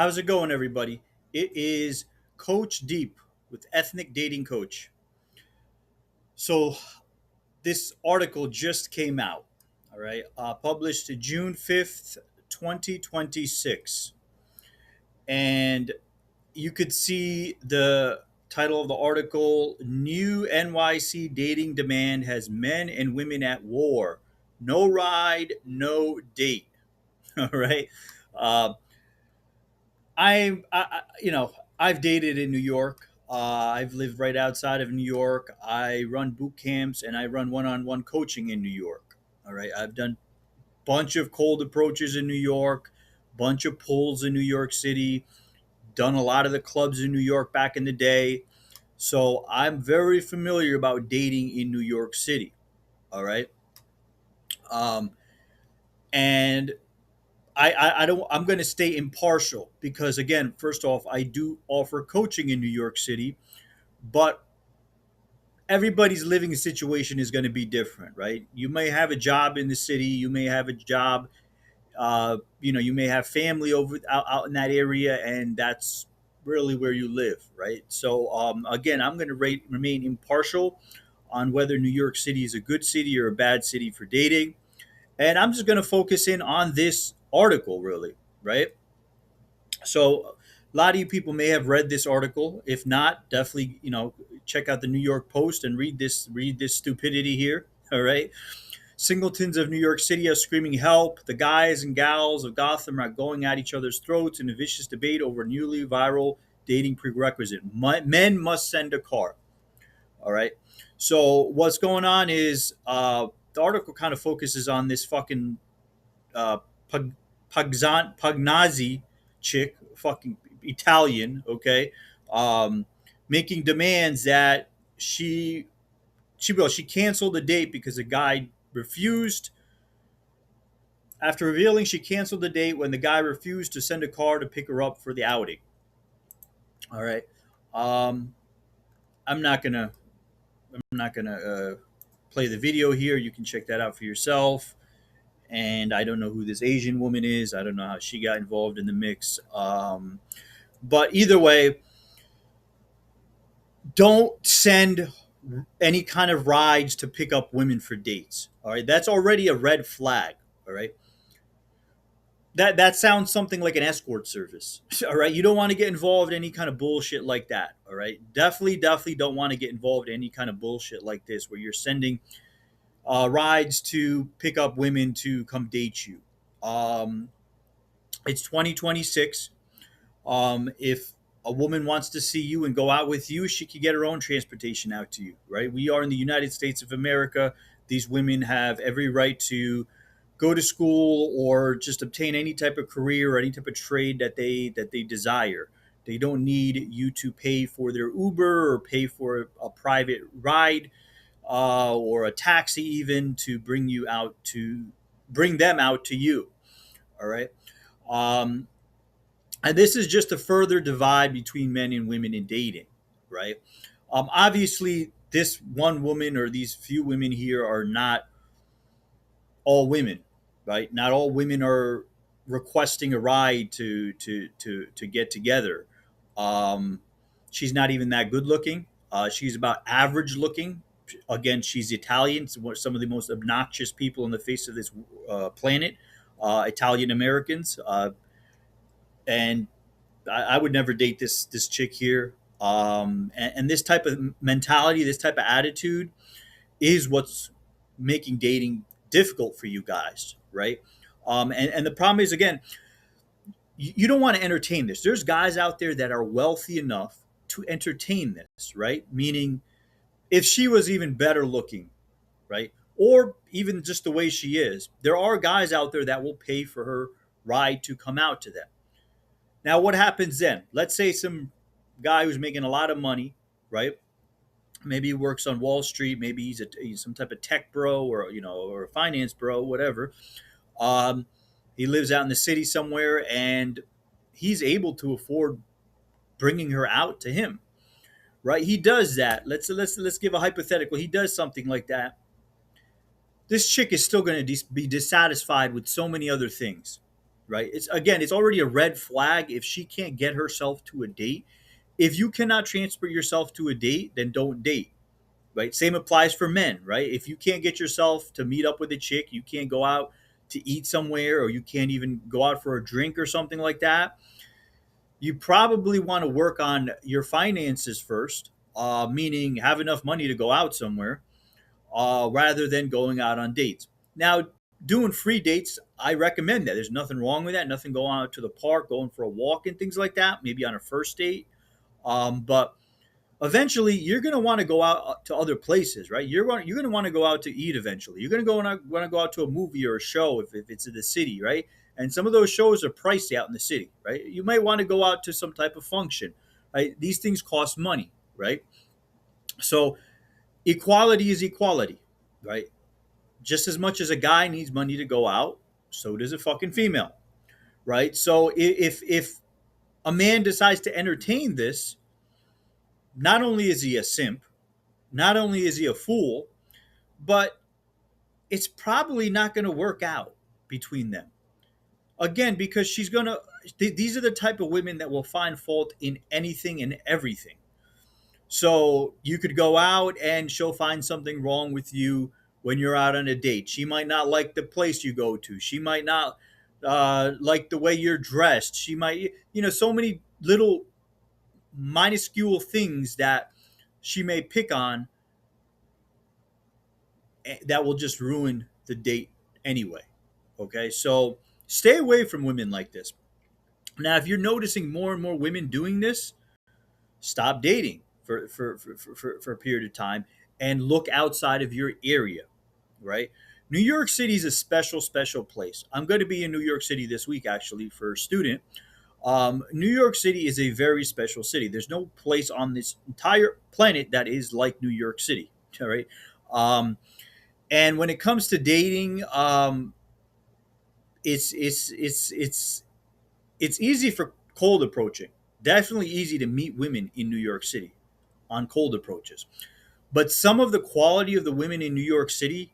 How's it going, everybody? It is Coach Deep with Ethnic Dating Coach. So, this article just came out, all right, published June 5th, 2026. And you could see the title of the article: New NYC Dating Demand Has Men and Women at War. No ride, no date. All right. Uh, I've dated in New York. I've lived right outside of New York. I run boot camps and I run one-on-one coaching in New York. All right, I've done bunch of cold approaches in New York, bunch of pulls in New York City. Done a lot of the clubs in New York back in the day, so I'm very familiar about dating in New York City. All right, um, and I don't. I'm going to stay impartial because, again, first off, I do offer coaching in New York City, but everybody's living situation is going to be different, right? You may have a job in the city, you may have a job, you may have family out in that area, and that's really where you live, right? So again, I'm going to remain impartial on whether New York City is a good city or a bad city for dating, and I'm just going to focus in on this article, really, right? So a lot of you people may have read this article. If not, definitely check out the New York Post and read this stupidity here. All right. Singletons of New York City are screaming help. The guys and gals of Gotham are going at each other's throats in a vicious debate over newly viral dating prerequisite. Men must send a car. All right. So what's going on is the article kind of focuses on this fucking uh, Pug, Pugnazzi chick, fucking Italian, okay, making demands that she canceled the date because a guy refused. After revealing she canceled the date when the guy refused to send a car to pick her up for the outing. All right, um, I'm not gonna play the video here. You can check that out for yourself. And I don't know who this Asian woman is. I don't know how she got involved in the mix. But either way, don't send any kind of rides to pick up women for dates. All right, that's already a red flag. All right, that sounds something like an escort service. All right, you don't want to get involved in any kind of bullshit like that. All right, definitely don't want to get involved in any kind of bullshit like this where you're sending rides to pick up women to come date you. Um, it's 2026. If a woman wants to see you and go out with you, she could get her own transportation out to you, right? We are in the United States of America. These women have every right to go to school or just obtain any type of career or any type of trade that they desire. They don't need you to pay for their Uber or pay for a private ride or a taxi even to bring them out to you. All right. Um, and this is just a further divide between men and women in dating, right? Obviously, this one woman or these few women here are not all women, right? Not all women are requesting a ride to get together. Um, she's not even that good looking. She's about average looking. Again, she's Italian. Some of the most obnoxious people on the face of this planet, Italian Americans, and I would never date this chick here. And this type of mentality, this type of attitude, is what's making dating difficult for you guys, right? And the problem is, again, you don't want to entertain this. There's guys out there that are wealthy enough to entertain this, right? Meaning, if she was even better looking, right, or even just the way she is, there are guys out there that will pay for her ride to come out to them. Now, what happens then? Let's say some guy who's making a lot of money, right? Maybe he works on Wall Street. Maybe he's some type of tech bro or a finance bro, whatever. Um, he lives out in the city somewhere, and he's able to afford bringing her out to him, right? He does that. Let's give a hypothetical. He does something like that. This chick is still going to be dissatisfied with so many other things, right? It's already a red flag if she can't get herself to a date. If you cannot transfer yourself to a date, then don't date, right? Same applies for men, right? If you can't get yourself to meet up with a chick, you can't go out to eat somewhere, or you can't even go out for a drink or something like that, you probably want to work on your finances first, meaning have enough money to go out somewhere, rather than going out on dates. Now, doing free dates, I recommend that. There's nothing wrong with that. Nothing going out to the park, going for a walk, and things like that. Maybe on a first date, but eventually you're going to want to go out to other places, right? You're going to want to go out to eat eventually. You're going to want to go out to a movie or a show if it's in the city, right? And some of those shows are pricey out in the city, right? You might want to go out to some type of function, right? These things cost money, right? So equality is equality, right? Just as much as a guy needs money to go out, so does a fucking female, right? So if a man decides to entertain this, not only is he a simp, not only is he a fool, but it's probably not going to work out between them. Again, because these are the type of women that will find fault in anything and everything. So you could go out and she'll find something wrong with you when you're out on a date. She might not like the place you go to. She might not like the way you're dressed. She might, so many little minuscule things that she may pick on that will just ruin the date anyway. Okay, so stay away from women like this. Now, if you're noticing more and more women doing this, stop dating for a period of time and look outside of your area, right? New York City is a special, special place. I'm going to be in New York City this week, actually, for a student. New York City is a very special city. There's no place on this entire planet that is like New York City, all right? And when it comes to dating, it's it's it's it's it's easy for cold approaching. Definitely easy to meet women in New York City on cold approaches. But some of the quality of the women in New York City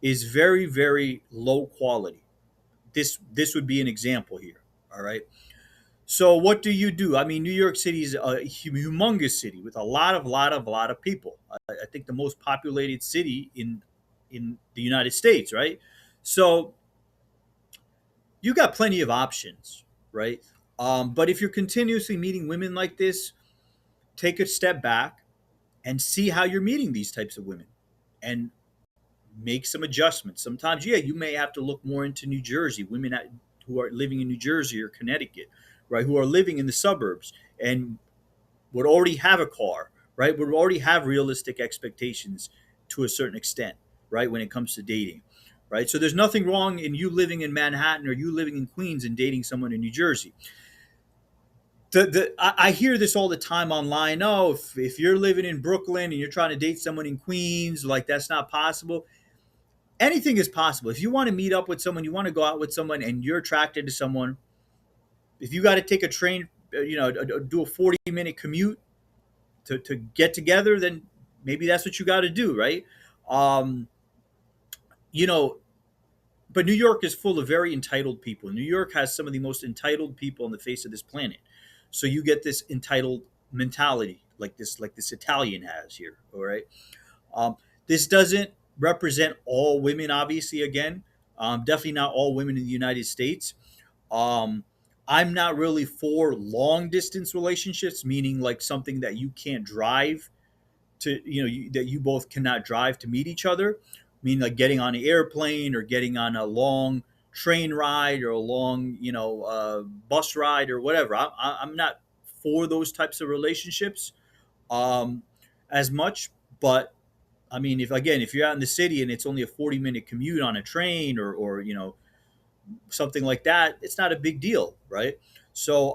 is very, very low quality. This would be an example here. All right. So what do you do? I mean, New York City is a humongous city with a lot of people. I think the most populated city in the United States, right? So you got plenty of options, right? But if you're continuously meeting women like this, take a step back and see how you're meeting these types of women and make some adjustments. Sometimes, yeah, you may have to look more into New Jersey, who are living in New Jersey or Connecticut, right, who are living in the suburbs and would already have a car, right, would already have realistic expectations to a certain extent, right, when it comes to dating, right? So there's nothing wrong in you living in Manhattan or you living in Queens and dating someone in New Jersey. I hear this all the time online. Oh, if you're living in Brooklyn and you're trying to date someone in Queens, like that's not possible. Anything is possible. If you want to meet up with someone, you want to go out with someone, and you're attracted to someone, if you got to take a train, do a 40-minute commute to get together, then maybe that's what you got to do, right? Um, you know, but New York is full of very entitled people. New York has some of the most entitled people on the face of this planet. So you get this entitled mentality, like this Italian has here. All right. Um, this doesn't represent all women, obviously. Again, definitely not all women in the United States. Um, I'm not really for long distance relationships, meaning like something that you can't drive to, that you both cannot drive to meet each other. I mean, like getting on an airplane or getting on a long train ride or a long, bus ride or whatever. I'm not for those types of relationships um, as much. But I mean, if you're out in the city and it's only a 40-minute commute on a train or something like that, it's not a big deal, right? So,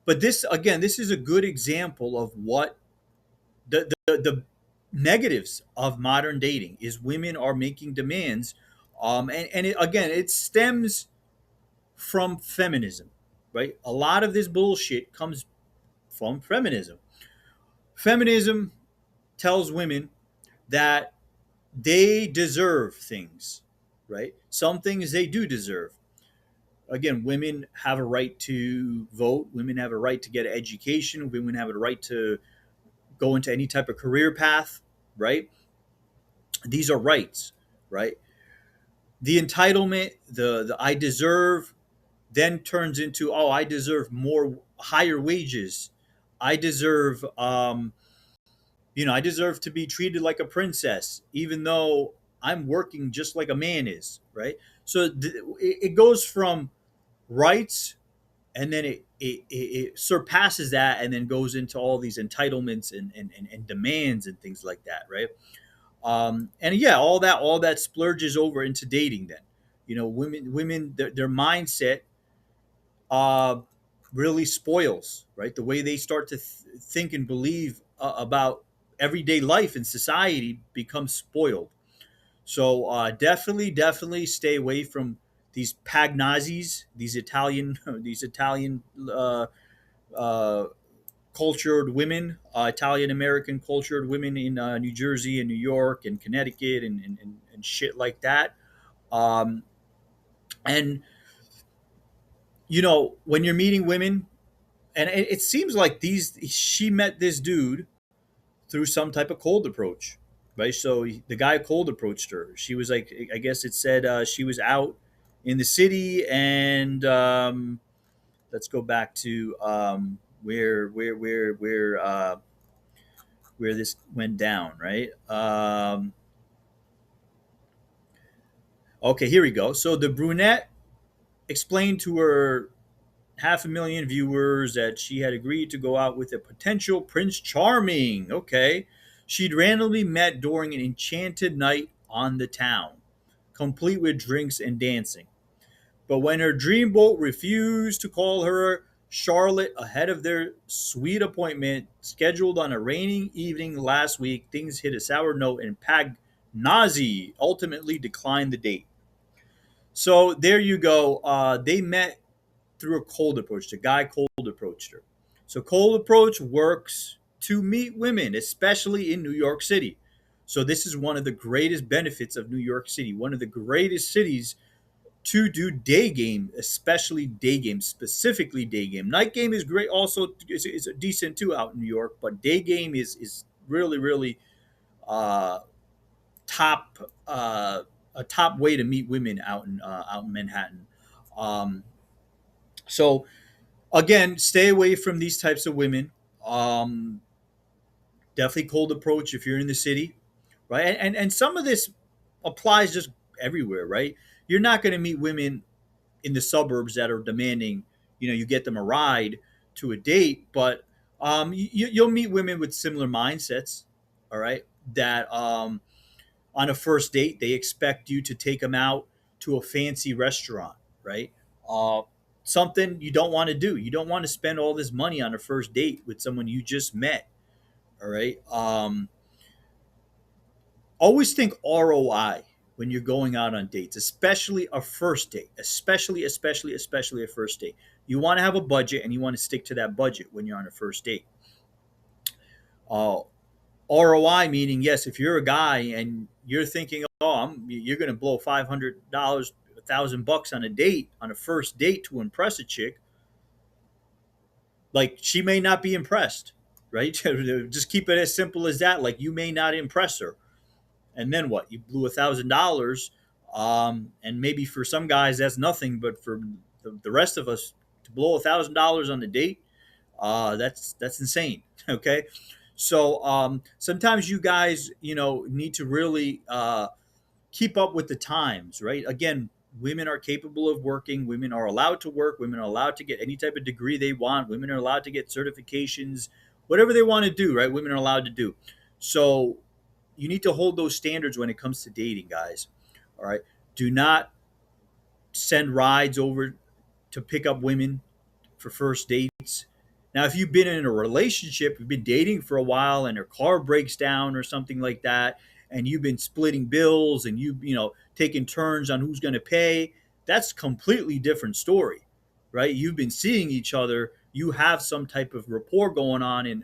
but this is a good example of what the negatives of modern dating is. Women are making demands, again, it stems from feminism, right? A lot of this bullshit comes from feminism. Feminism tells women that they deserve things, right? Some things they do deserve. Again, women have a right to vote. Women have a right to get an education. Women have a right to go into any type of career path, right? These are rights, right? The entitlement, the I deserve, then turns into, oh, I deserve more, higher wages. I deserve, I deserve to be treated like a princess, even though I'm working just like a man is, right? So it goes from rights, and then it surpasses that, and then goes into all these entitlements and demands and things like that, right? And yeah, all that splurges over into dating. Then, women their mindset uh, really spoils, right? The way they start to think and believe about everyday life in society becomes spoiled. So definitely stay away from these pagnazis, these Italian these Italian uh, cultured women, Italian American cultured women in New Jersey and New York and Connecticut and shit like that. Um, and when you're meeting women, and it seems like she met this dude through some type of cold approach, right? So the guy cold approached her. She was like, I guess it said she was out in the city, and let's go back to where this went down, right? Okay, here we go. So the brunette explained to her 500,000 viewers that she had agreed to go out with a potential Prince Charming. Okay. She'd randomly met during an enchanted night on the town, complete with drinks and dancing. But when her dreamboat refused to call her Charlotte ahead of their sweet appointment scheduled on a rainy evening last week, things hit a sour note and Pagnazi ultimately declined the date. So there you go. They met through a cold approach. The guy cold approached her. So cold approach works to meet women, especially in New York City. So this is one of the greatest benefits of New York City, one of the greatest cities to do day game, especially day game, specifically day game. Night game is great, also is decent too out in New York, but day game is really uh, top a top way to meet women out in Manhattan. Um, so again, stay away from these types of women. Um, Definitely cold approach if you're in the city, right? And some of this applies just everywhere, right? You're not going to meet women in the suburbs that are demanding, you get them a ride to a date, but you'll meet women with similar mindsets, all right? That on a first date they expect you to take them out to a fancy restaurant, right? Uh, Something you don't want to do. You don't want to spend all this money on a first date with someone you just met. All right. Always think ROI when you're going out on dates, especially a first date, especially a first date. You want to have a budget and you want to stick to that budget when you're on a first date. Uh, ROI meaning, yes, if you're a guy and you're thinking, oh, you're going to blow $500, $1,000 on a date, on a first date to impress a chick, like she may not be impressed, right? Just keep it as simple as that. Like you may not impress her, and then what? You blew $1,000, and maybe for some guys that's nothing, but for the rest of us to blow $1,000 on the date, that's insane. Okay, so sometimes you guys, need to really keep up with the times, right? Again, women are capable of working. Women are allowed to work. Women are allowed to get any type of degree they want. Women are allowed to get certifications, whatever they want to do, right? Women are allowed to do. So you need to hold those standards when it comes to dating, guys. All right. Do not send rides over to pick up women for first dates. Now, if you've been in a relationship, you've been dating for a while, and her car breaks down or something like that, and you've been splitting bills and taking turns on who's going to pay, that's completely different story, right? You've been seeing each other, you have some type of rapport going on, and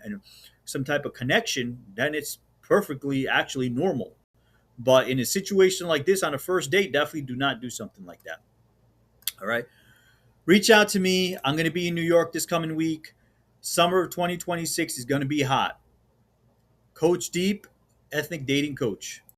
some type of connection, then it's perfectly actually normal. But in a situation like this on a first date, definitely do not do something like that. All right. Reach out to me. I'm going to be in New York this coming week. Summer of 2026 is going to be hot. Coach Deep, ethnic dating coach.